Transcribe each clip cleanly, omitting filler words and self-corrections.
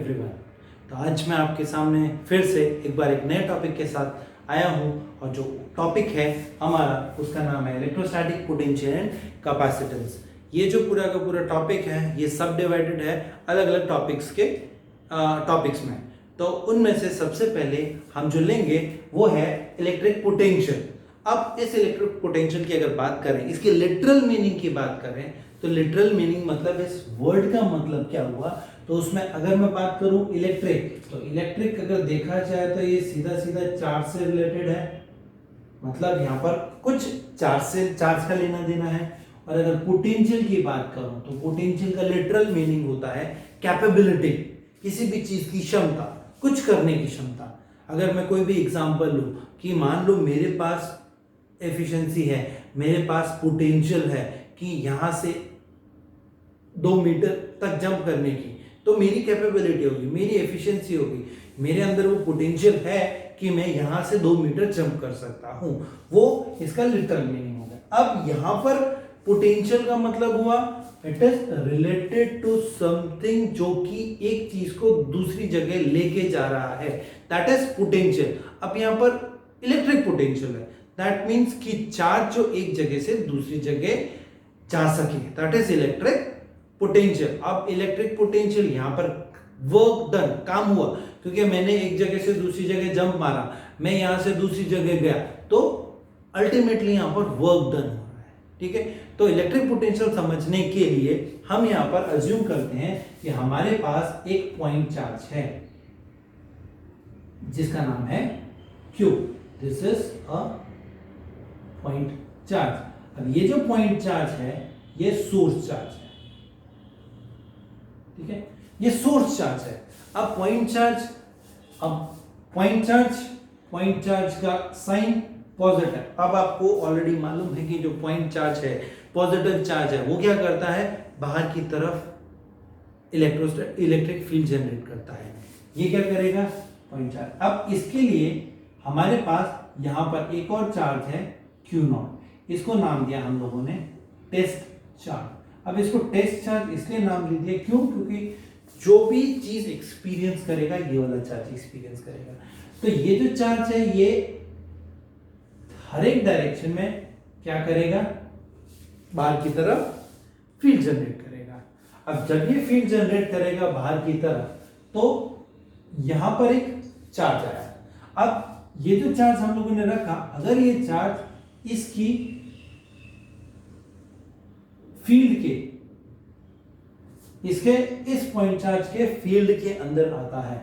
Everyone. तो आज मैं आपके सामने फिर से एक बार एक नए टॉपिक के साथ आया हूं और जो टॉपिक है हमारा उसका नाम है इलेक्ट्रोस्टैटिक पोटेंशियल एंड कैपेसिटेंस। ये जो पूरा का पूरा टॉपिक है ये सब डिवाइडेड है अलग अलग टॉपिक्स में। तो उनमें से सबसे पहले हम जो लेंगे वो है इलेक्ट्रिक पोटेंशियल। अब इस इलेक्ट्रिक पोटेंशियल की अगर बात करें, इसकी लिटरल मीनिंग की बात करें तो लिटरल मीनिंग मतलब इस वर्ड का मतलब क्या हुआ, तो उसमें अगर मैं बात करूं इलेक्ट्रिक, तो इलेक्ट्रिक अगर देखा जाए तो ये सीधा सीधा चार्ज से रिलेटेड है, मतलब यहाँ पर कुछ चार्ज का लेना देना है। और अगर पोटेंशियल की बात करूं तो पोटेंशियल का लिटरल मीनिंग होता है कैपेबिलिटी, किसी भी चीज की क्षमता, कुछ करने की क्षमता। अगर मैं कोई भी एग्जांपल लूं कि मान लो मेरे पास एफिशिएंसी है, मेरे पास पोटेंशियल है कि यहां से 2 मीटर तक जंप करने की, तो मेरी कैपेबिलिटी होगी, मेरी एफिशिएंसी होगी, मेरे अंदर वो पोटेंशियल है कि मैं यहां से 2 मीटर जंप कर सकता हूं। वो इसका लिटरल मीनिंग होगा। अब यहां पर पोटेंशियल का मतलब हुआ it is related to something जो कि एक चीज को दूसरी जगह लेके जा रहा है, दैट इज पोटेंशियल। अब यहां पर इलेक्ट्रिक पोटेंशियल है, दैट मीन्स कि चार्ज जो एक जगह से दूसरी जगह जा सके, दैट इज इलेक्ट्रिक पोटेंशियल। अब इलेक्ट्रिक पोटेंशियल यहाँ पर वर्क डन, काम हुआ, क्योंकि मैंने एक जगह से दूसरी जगह जंप मारा, मैं यहां से दूसरी जगह गया, तो अल्टीमेटली यहां पर वर्क डन हो रहा है। ठीक है, तो इलेक्ट्रिक पोटेंशियल समझने के लिए हम यहां पर अज्यूम करते हैं कि हमारे पास एक पॉइंट चार्ज है जिसका नाम है Q। This is a point charge. अब ये जो पॉइंट चार्ज है ये सोर्स चार्ज है। ठीक है, ये सोर्स चार्ज है। अब पॉइंट चार्ज का साइन पॉजिटिव। अब आपको ऑलरेडी मालूम है कि जो पॉइंट चार्ज है, पॉजिटिव चार्ज है, वो क्या करता है, बाहर की तरफ इलेक्ट्रिक फील्ड जनरेट करता है। ये क्या करेगा, पॉइंट चार्ज। अब इसके लिए हमारे पास यहां पर एक और चार्ज है Q0, इसको नाम दिया हम लोगों ने टेस्ट चार्ज। अब इसको टेस्ट चार्ज इसलिए नाम दे दिया क्यों, क्योंकि जो भी चीज एक्सपीरियंस करेगा ये वाला चार्ज एक्सपीरियंस करेगा। तो ये जो चार्ज है ये हर एक डायरेक्शन में क्या करेगा, बाहर की तरफ फील्ड जनरेट करेगा। अब जब ये फील्ड जनरेट करेगा बाहर की तरफ, तो यहां पर एक चार्ज आया। अब ये जो चार्ज हम लोगों ने रखा, अगर ये चार्ज इसकी फील्ड के, इसके इस पॉइंट चार्ज के फील्ड के अंदर आता है,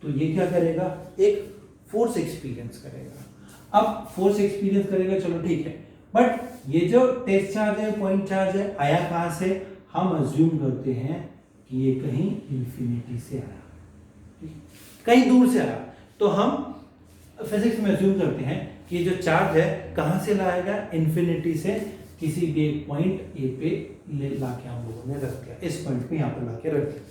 तो ये क्या करेगा, एक फोर्स एक्सपीरियंस करेगा। अब फोर्स एक्सपीरियंस करेगा, चलो ठीक है, बट ये जो टेस्ट चार्ज है, पॉइंट चार्ज है, आया कहां से, हम अज्यूम करते हैं कि ये कहीं इंफिनिटी से आया, कहीं दूर से आया। तो हम फिजिक्स में अज्यूम करते हैं कि ये जो चार्ज है कहां से लाया गया, इंफिनिटी से किसी भी एक पॉइंट ए पे लाके हम लोगों ने रख दिया, इस पॉइंट को यहाँ पर लाके रख दिया।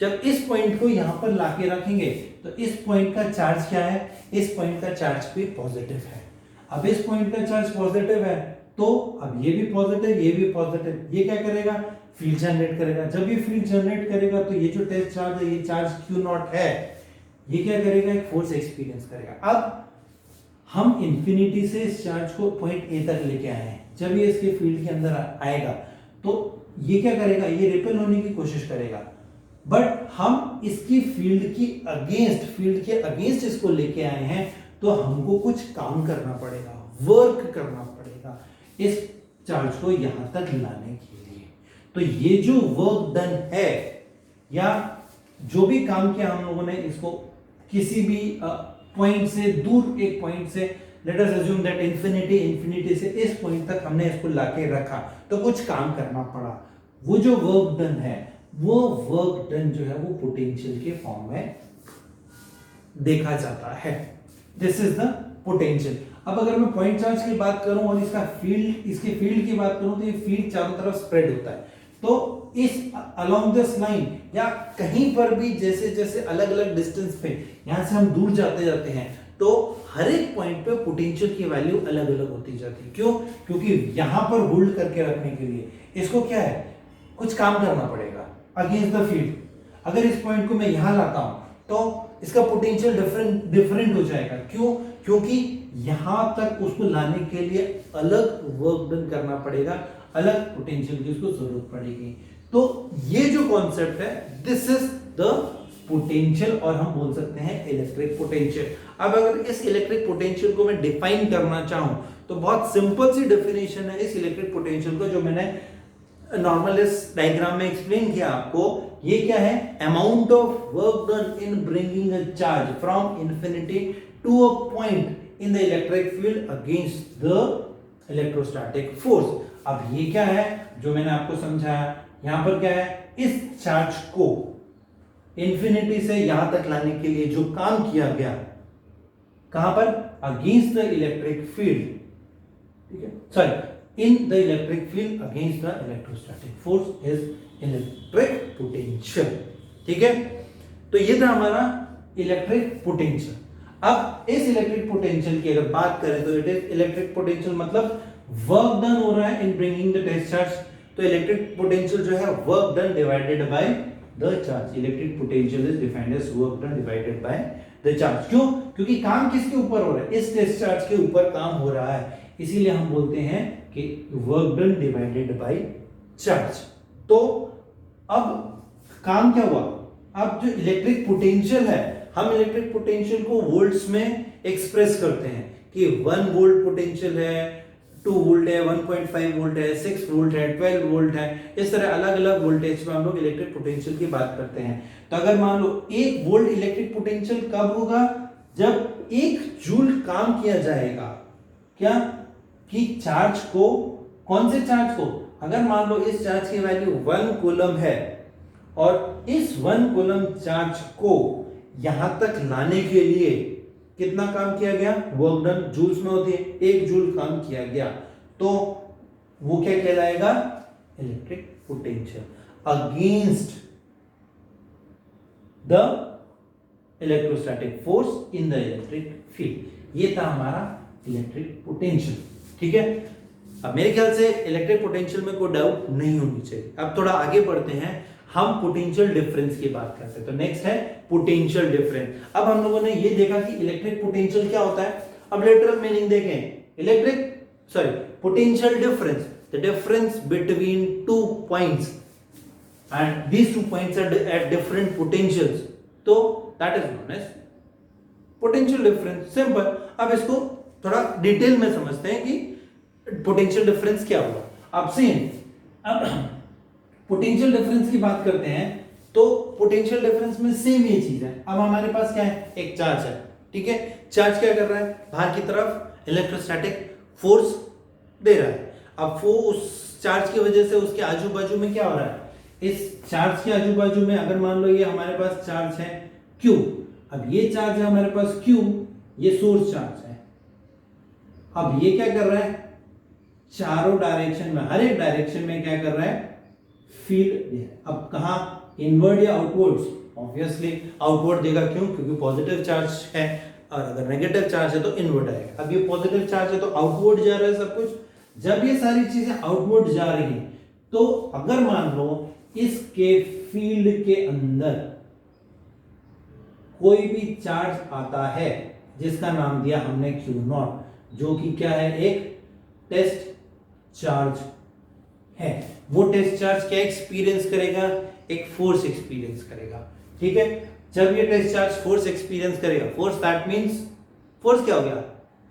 जब इस पॉइंट को यहाँ पर लाके रखेंगे तो इस पॉइंट का चार्ज क्या है, इस पॉइंट का चार्ज भी पॉजिटिव है। अब इस पॉइंट का चार्ज पॉजिटिव है, तो अब ये भी पॉजिटिव, ये भी पॉजिटिव, ये क्या करेगा, फील्ड जनरेट करेगा। जब ये फील्ड जनरेट करेगा तो ये जो टेस्ट चार्ज है, ये चार्ज Q0 है, ये क्या करेगा, एक फोर्स एक्सपीरियंस करेगा। अब हम इंफिनिटी से इस चार्ज को पॉइंट ए तक लेके आए हैं, जब ये इसके फील्ड के अंदर आएगा तो ये क्या करेगा, ये रिपेल होने की कोशिश करेगा, बट हम इसकी फील्ड के अगेंस्ट इसको लेके आए हैं, तो हमको कुछ काम करना पड़ेगा, वर्क करना पड़ेगा इस चार्ज को यहां तक लाने के लिए। तो ये जो वर्क डन है, या जो भी काम किया हम लोगों ने, इसको किसी भी पॉइंट से दूर, एक पॉइंट से, let us assume that infinity से इस पॉइंट तक हमने इसको लाके रखा, तो कुछ काम करना पड़ा। वो जो वर्क डन है, वो वर्क डन जो है वो पोटेंशियल के फॉर्म में देखा जाता है। This is the potential. अब अगर मैं पॉइंट चार्ज की बात करूं और इसके फील्ड की बात करूं, तो ये फील्ड चारों तरफ स्प्रेड होता है। तो इस अलोंग दिस लाइन या कहीं पर भी जैसे जैसे अलग अलग डिस्टेंस पे यहां से हम दूर जाते जाते हैं, तो हर एक पॉइंट पे पोटेंशियल की वैल्यू अलग अलग होती जाती है। क्यों, क्योंकि यहां पर होल्ड करके रखने के लिए इसको क्या है, कुछ काम करना पड़ेगा अगेंस्ट द फील्ड। अगर इस पॉइंट को मैं यहां लाता हूं तो इसका पोटेंशियल डिफरेंट हो जाएगा। क्यों? क्योंकि यहां तक उसको लाने के लिए अलग वर्क डन करना पड़ेगा, अलग पोटेंशियल की उसको जरूरत पड़ेगी। तो ये जो कॉन्सेप्ट है, दिस इज द पोटेंशियल, और हम बोल सकते हैं इलेक्ट्रिक पोटेंशियल। अब अगर इस इलेक्ट्रिक पोटेंशियल को मैं डिफाइन करना चाहूं तो बहुत सिंपल सी डेफिनेशन है इस इलेक्ट्रिक पोटेंशियल को, जो मैंने नॉर्मल इस डायग्राम में एक्सप्लेन किया आपको। ये क्या है? Amount of work done in bringing a charge from infinity to a point in the electric field against the electrostatic force. अब ये क्या है जो मैंने आपको समझाया? यहां पर क्या है? इस चार्ज को इंफिनिटी से यहां तक लाने के लिए जो काम किया गया, कहां पर? अगेंस्ट द इलेक्ट्रिक फील्ड, ठीक है, sorry, in the electric field against the electrostatic force is electric potential. ठीक है, तो ये था हमारा इलेक्ट्रिक पोटेंशियल। अब इस इलेक्ट्रिक पोटेंशियल की अगर बात करें तो इट इज इलेक्ट्रिक पोटेंशियल मतलब वर्क डन हो रहा है in bringing the test charge. तो इलेक्ट्रिक पोटेंशियल जो है work done divided by the charge. Electric potential is defined as work done divided by the charge. क्यों? क्योंकि काम किसके ऊपर हो रहा है? इस टेस्ट चार्ज के ऊपर काम हो रहा है, इसीलिए हम बोलते हैं कि work done divided by charge. तो अब काम क्या हुआ? अब जो इलेक्ट्रिक पोटेंशियल है, हम इलेक्ट्रिक पोटेंशियल को वोल्ट्स में एक्सप्रेस करते हैं कि 1 वोल्ट पोटेंशियल है, 2 वोल्ट है, 1.5 वोल्ट है, 6 वोल्ट है, 12 वोल्ट है। इस तरह अलग अलग वोल्टेज में हम लोग इलेक्ट्रिक पोटेंशियल की बात करते हैं। तो अगर मान लो 1 वोल्ट इलेक्ट्रिक पोटेंशियल कब होगा? जब 1 जूल काम किया जाएगा। क्या? कि चार्ज को, कौन से चार्ज को? अगर मान लो इस चार्ज की वैल्यू 1 कूलम है और इस 1 कूलम चार्ज को यहां तक लाने के लिए कितना काम किया गया? वर्क डन जूल्स में होती है, 1 जूल काम किया गया, तो वो क्या कहलाएगा? Electric potential against the electrostatic force in the electric field. ये था हमारा इलेक्ट्रिक पोटेंशियल। ठीक है, अब मेरे ख्याल से इलेक्ट्रिक पोटेंशियल में कोई डाउट नहीं होनी चाहिए। अब थोड़ा आगे बढ़ते हैं, हम पोटेंशियल डिफरेंस की बात करते हैं। तो नेक्स्ट है पोटेंशियल डिफरेंस। अब हम लोगों ने ये देखा कि इलेक्ट्रिक पोटेंशियल क्या होता है। अब लिटरल मीनिंग देखें, potential difference, the difference between 2 points and these 2 points are at different potentials, तो that is known as potential difference। Simple. अब इसको थोड़ा डिटेल में समझते हैं कि पोटेंशियल डिफरेंस क्या हुआ। अब सेम, अब पोटेंशियल डिफरेंस की बात करते हैं तो पोटेंशियल डिफरेंस में सेम ये चीज है। अब हमारे पास क्या है? एक चार्ज है, ठीक है। चार्ज क्या कर रहा है? बाहर की तरफ इलेक्ट्रोस्टैटिक फोर्स दे रहा है। अब वो उस चार्ज की वजह से उसके आजू बाजू में क्या हो रहा है? इस चार्ज के आजू बाजू में अगर मान लो ये हमारे पास चार्ज है Q, अब ये चार्ज है हमारे पास Q, ये सोर्स चार्ज है। अब ये क्या कर रहा है? चारों डायरेक्शन में, हर एक डायरेक्शन में क्या कर रहा है? फील्ड दे। अब कहां? इनवर्ड या आउटवर्ड्स? ऑब्वियसली आउटवर्ड देगा। क्यों? क्योंकि पॉजिटिव चार्ज है, और अगर नेगेटिव चार्ज है तो इनवर्ड आएगा। अब ये पॉजिटिव चार्ज है तो आउटवर्ड जा रहा है सब कुछ। जब ये सारी चीजें आउटवर्ड जा रही हैं तो अगर मान लो इसके फील्ड के अंदर कोई भी चार्ज आता है जिसका नाम दिया हमने Q0, जो कि क्या है? एक टेस्ट चार्ज है। वो टेस्ट चार्ज क्या एक्सपीरियंस करेगा? एक फोर्स एक्सपीरियंस करेगा। ठीक है, जब ये टेस्ट चार्ज फोर्स एक्सपीरियंस करेगा, फोर्स दैट मींस फोर्स क्या हो गया?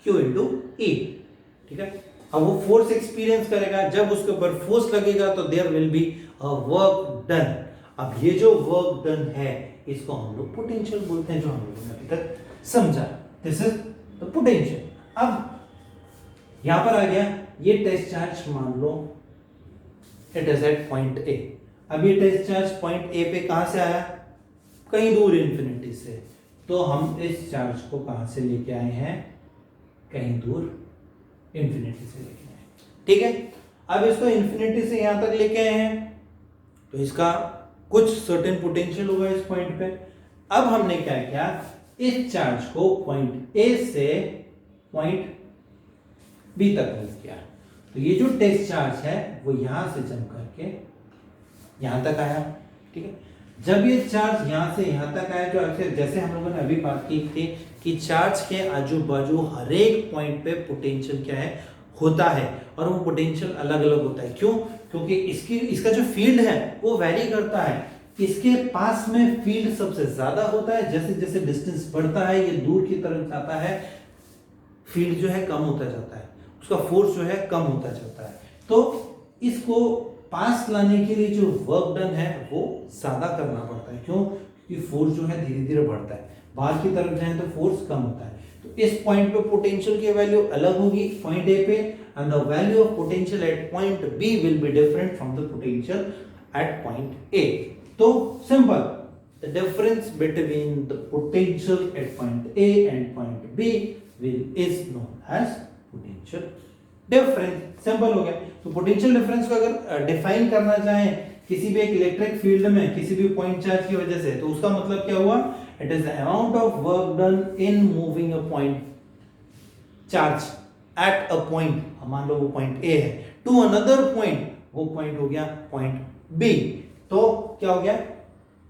Q into E। ठीक है, अब वो फोर्स एक्सपीरियंस करेगा, जब उसके ऊपर फोर्स लगेगा तो there will be a work done. अब ये जो वर्क डन है इसको हम लोग पोटेंशियल बोलते हैं, जो हम लोगों ने अभी तक समझा। This is the potential. अब यहां पर आ गया ये टेस्ट चार्ज, मान लो it is at point A. अब ये टेस्ट चार्ज पॉइंट ए पे कहां से आया? कहीं दूर, इंफिनिटी से। तो हम इस चार्ज को कहां से लेके आए हैं? कहीं दूर इंफिनिटी से लेके आए। ठीक है, अब इसको इंफिनिटी से यहां तक लेके आए हैं तो इसका कुछ सर्टेन पोटेंशियल होगा इस पॉइंट पे। अब हमने क्या किया? इस चार्ज को पॉइंट ए से पॉइंट बी तक मूव किया। तो ये जो टेस्ट चार्ज है वो यहां से जंप करके यहां तक आया। ठीक है, जब ये चार्ज यहाँ से यहाँ तक आया, जो अक्सर जैसे हम लोगों ने अभी बात की थी कि चार्ज के आजू बाजू हर एक पॉइंट पे पोटेंशियल क्या है होता है, और वो पोटेंशियल अलग अलग होता है। क्यों? क्योंकि इसका जो फील्ड है वो वैरी करता है। इसके पास में फील्ड सबसे ज्यादा होता है, जैसे जैसे डिस्टेंस बढ़ता है, ये दूर की तरफ जाता है, फील्ड जो है कम होता जाता है, उसका फोर्स जो है कम होता जाता है। तो इसको पास लाने के लिए जो वर्क डन है वो ज्यादा करना पड़ता है। क्यों? क्योंकि फोर्स जो है धीरे धीरे बढ़ता है, बाहर की तरफ जाए तो फोर्स कम होता है। तो इस पॉइंट पे पोटेंशियल की वैल्यू अलग होगी पॉइंट ए पे, and the value of potential at point B will be different from the potential at point A. तो simple, the difference between the potential at point A and point B is known as potential difference। Simple हो गया। तो potential difference को अगर define करना चाहें किसी भी एक इलेक्ट्रिक फील्ड में किसी भी पॉइंट चार्ज की वजह से, तो उसका मतलब क्या हुआ? It is the amount of work done in moving a point charge at a point, मान लो वो पॉइंट ए है, टू अनदर पॉइंट, वो पॉइंट हो गया पॉइंट बी। तो क्या हो गया?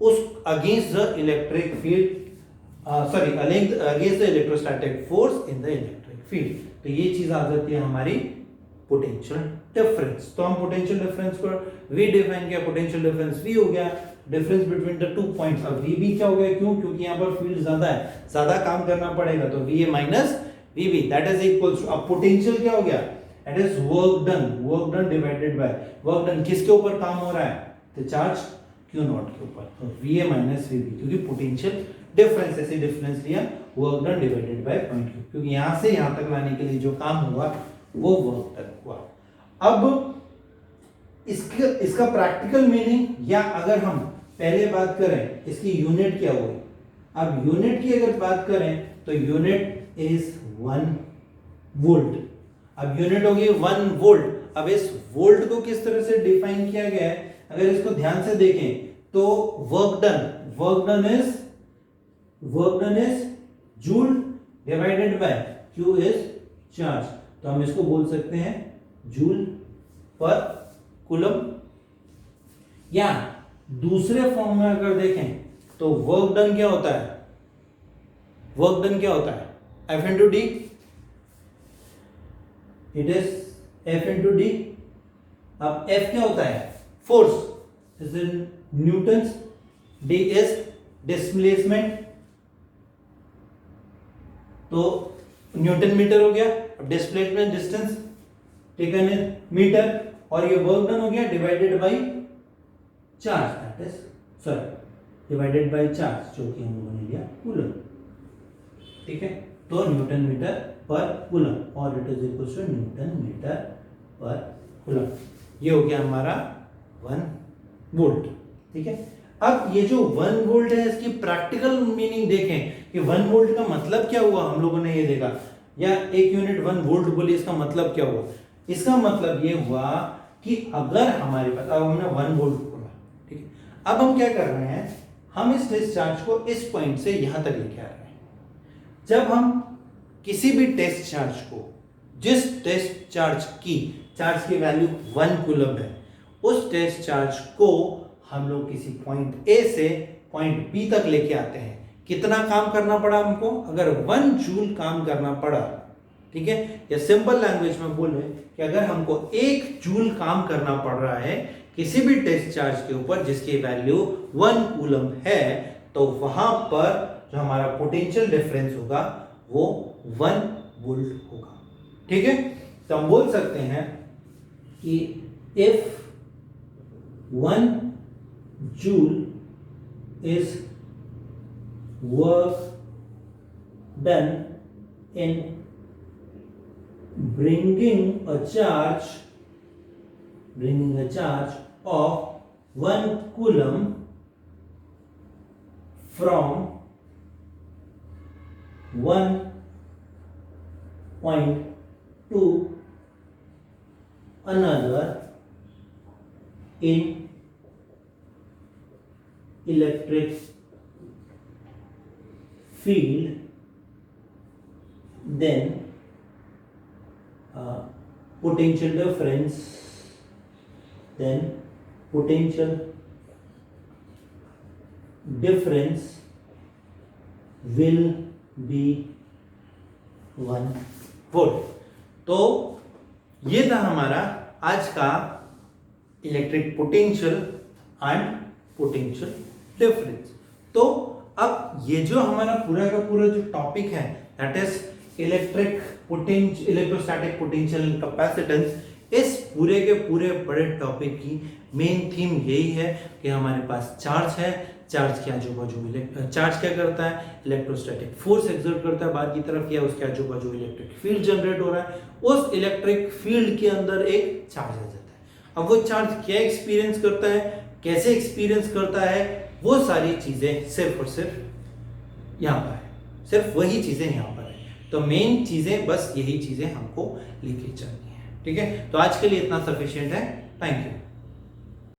उस against the electric field, sorry against the electrostatic force in the electric field. तो ये चीज आ जाती है हमारी पोटेंशियल डिफरेंस। तो हम पोटेंशियल डिफरेंस को V डिफाइन किया, पोटेंशियल डिफरेंस V हो गया, difference between the two points. अब V भी क्या हो गया? क्यों? क्योंकि यहाँ पर फील्ड ज्यादा है, ज्यादा काम करना पड़ेगा, तो VA minus VB that is equals to, अब पोटेंशियल क्या हो गया? It is work done divided by work done. किसके ऊपर काम हो रहा है? तो चार्ज Q नॉट के ऊपर, तो VA माइनस VB, क्योंकि पोटेंशियल डिफरेंस, ऐसे डिफरेंस लिया, work done divided by point Q, क्योंकि यहां से यहां तक लाने के लिए जो काम हुआ वो वर्क डन हुआ। अब इसका प्रैक्टिकल मीनिंग, या अगर हम पहले बात करें इसकी यूनिट क्या हुई, अब यूनिट की अगर बात करें तो यूनिट इज 1 वोल्ट। अब यूनिट होगी 1 वोल्ट। अब इस वोल्ट को किस तरह से डिफाइन किया गया है, अगर इसको ध्यान से देखें तो work done is joule divided by Q is charge, तो हम इसको बोल सकते हैं जूल पर कूलम। या दूसरे फॉर्म में अगर देखें तो वर्क डन क्या होता है? वर्क डन क्या होता है? F into D, it is F into D. अब F क्या होता है? Force is in newtons, D is displacement, तो न्यूटन मीटर हो गया। अब displacement distance taken in metre, और ये वर्क डन हो गया divided by charge, that is sorry divided by charge, जो कि हम लोगों ने लिया कूलम। ठीक है, तो न्यूटन मीटर पर कूलम, और it is equal to newton metre per coulomb. ये हो गया हमारा 1 वोल्ट। ठीक है, अब ये जो 1 वोल्ट है इसकी प्रैक्टिकल मीनिंग देखें कि 1 वोल्ट का मतलब क्या हुआ, हम लोगों ने ये देखा, या एक यूनिट 1 वोल्ट बोली, इसका मतलब क्या हुआ? इसका मतलब ये हुआ कि अगर हमारे पास, अब हमने 1 वोल्ट बोला, ठीक है, अब हम क्या कर रहे हैं, हम इस टेस्ट चार्ज को इस पॉइंट से यहां तक लेके आ रहे हैं। जब हम किसी भी टेस्ट चार्ज को, जिस टेस्ट चार्ज की वैल्यू 1 कूलम है, उस टेस्ट चार्ज को हम लोग किसी पॉइंट ए से पॉइंट बी तक लेके आते हैं, कितना काम करना पड़ा हमको? अगर 1 जूल काम करना पड़ा, ठीक है, या सिंपल लैंग्वेज में बोले कि अगर हमको 1 जूल काम करना पड़ रहा है किसी भी टेस्ट चार्ज के ऊपर जिसकी वैल्यू 1 कूलम है, तो वहां पर जो हमारा पोटेंशियल डिफरेंस होगा वो 1 वोल्ट होगा। ठीक है, तो हम बोल सकते हैं कि if 1 joule is work done in bringing a charge of 1 coulomb from one point to another in electric field, then potential difference difference will be 1 volt। तो ये था हमारा आज का electric potential and potential difference. तो अब ये जो हमारा पूरा का पूरा जो टॉपिक है that is electrostatic potential and capacitance, इस पूरे के पूरे बड़े टॉपिक की मेन थीम यही है कि हमारे पास चार्ज है, चार्ज के आजू बाजू चार्ज क्या करता है, इलेक्ट्रोस्टैटिक फोर्स एक्सर्ट करता है बाहर की तरफ, या उसके आजू बाजू इलेक्ट्रिक फील्ड जनरेट हो रहा है, उस इलेक्ट्रिक फील्ड के अंदर एक चार्ज आ जाता है। अब वो चार्ज क्या एक्सपीरियंस करता है, कैसे एक्सपीरियंस करता है, वो सारी चीजें सिर्फ और सिर्फ यहाँ पर है, सिर्फ वही चीजें यहाँ पर है। तो मेन चीजें बस यही चीजें हमको लेके चलनी है, ठीक है। तो आज के लिए इतना सफिशिएंट है। Thank you.